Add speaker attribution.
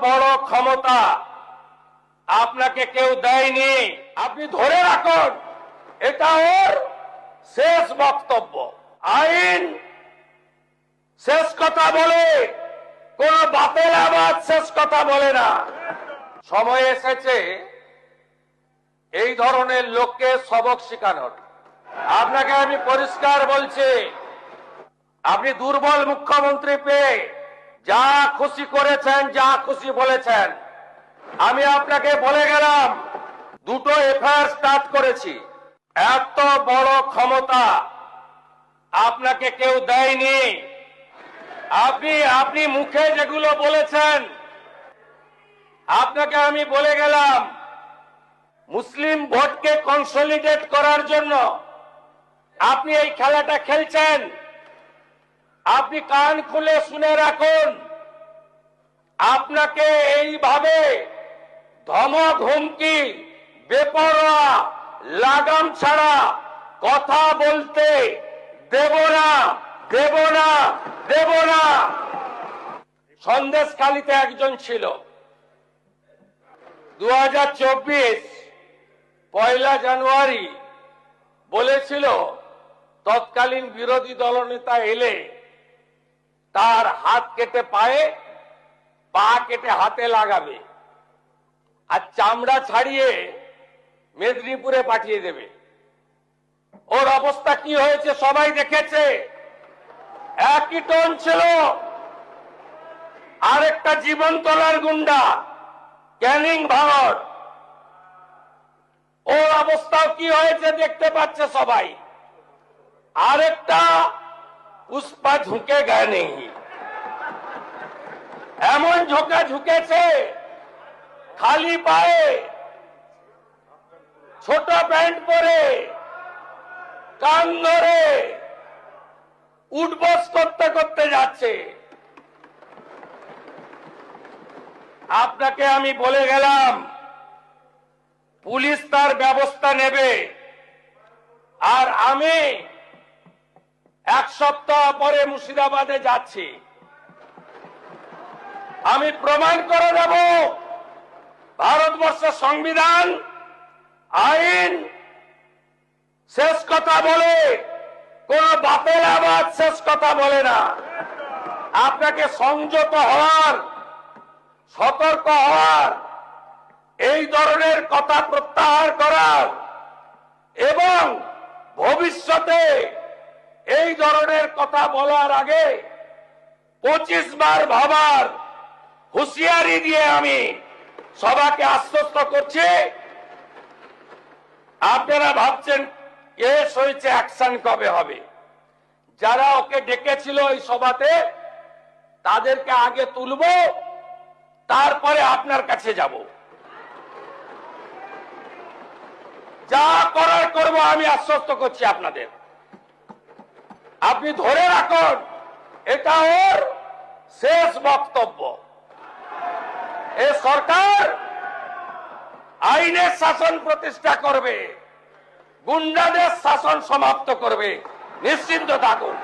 Speaker 1: বড় ক্ষমতা আপনাকে কেউ দেয়নি, আপনি ধরে রাখুন। এটা ওর শেষ বক্তব্য। আইন শেষ কথা বলে, কোন বাতিল আবাদ শেষ কথা বলে না। সময় এসেছে এই ধরনের লোককে সবক শেখানোর। আপনাকে আমি পরিষ্কার বলছি, আপনি দুর্বল মুখ্যমন্ত্রী পেয়ে যা খুশি করেছেন, যা খুশি বলেছেন। আমি আপনাকে বলে গেলাম, দুটো এফআইআর স্টার্ট করেছি। এত বড় ক্ষমতা আপনাকে কেউ দেয়নি। আপনি মুখে যেগুলো বলেছেন, আপনাকে আমি বলে গেলাম, মুসলিম ভোটকে কনসলিডেট করার জন্য আপনি এই খেলাটা খেলছেন। আপনি কান খুলে শুনে রাখুন, আপনাকে এইভাবে ধমক হুমকি, বেপরোয়া, লাগাম ছাড়া কথা বলতে দেব না, দেব না, দেব না। সন্দেশখালীতে একজন ছিল, 2024 পয়লা জানুয়ারি বলেছিল তৎকালীন বিরোধী দলনেতা এলে তার হাত কেটে পায়ে, পা কেটে হাতে লাগাবে আর চামড়া ছাড়িয়ে মেদিনীপুরে পাঠিয়ে দেবে। ওর অবস্থা কি হয়েছে সবাই দেখেছে। একই টোন ছিল। আরেকটা জীবনতলার গুন্ডা ক্যানিং ভাঙড়, ওর অবস্থাও কি হয়েছে দেখতে পাচ্ছে সবাই। আরেকটা পুষ্পা ঝুঁকে গায়ে নেই, এমন ঝোঁকা ঝুঁকেছে, খালি পায়ে, ছোট প্যান্ট পরে, কান ধরে উঠবস করতে করতে যাচ্ছে। আপনাকে আমি বলে গেলাম, পুলিশ তার ব্যবস্থা নেবে। আর আমি এক সপ্তাহ পরে মুর্শিদাবাদে যাচ্ছি। আমি প্রমাণ করে দেব ভারতবর্ষের সংবিধান, আইন শেষ কথা বলে, কোন বাতিল আবাদ শেষ কথা বলে না। আপনাকে সংযত হওয়ার, সতর্ক হওয়ার, এই ধরনের কথা প্রত্যাহার করার এবং ভবিষ্যতে এই ধরনের কথা বলার আগে 25 বার ভাবার হুঁশিয়ারি দিয়ে আমি সবাইকে আশ্বস্ত করছি। আপনারা ভাবছেন কেস হয়েছে, অ্যাকশন কবে হবে? যারা ওকে ডেকেছিল এই সভাতে তাদেরকে আগে তুলব, তারপরে আপনার কাছে যাব। যা করার করব, আমি আশ্বস্ত করছি আপনাদের। আপনি ধরে রাখুন, এটা ওর শেষ বক্তব্য। এই সরকার আইনের শাসন প্রতিষ্ঠা করবে, গুন্ডাদের শাসন সমাপ্ত করবে, নিশ্চিন্ত থাকুন।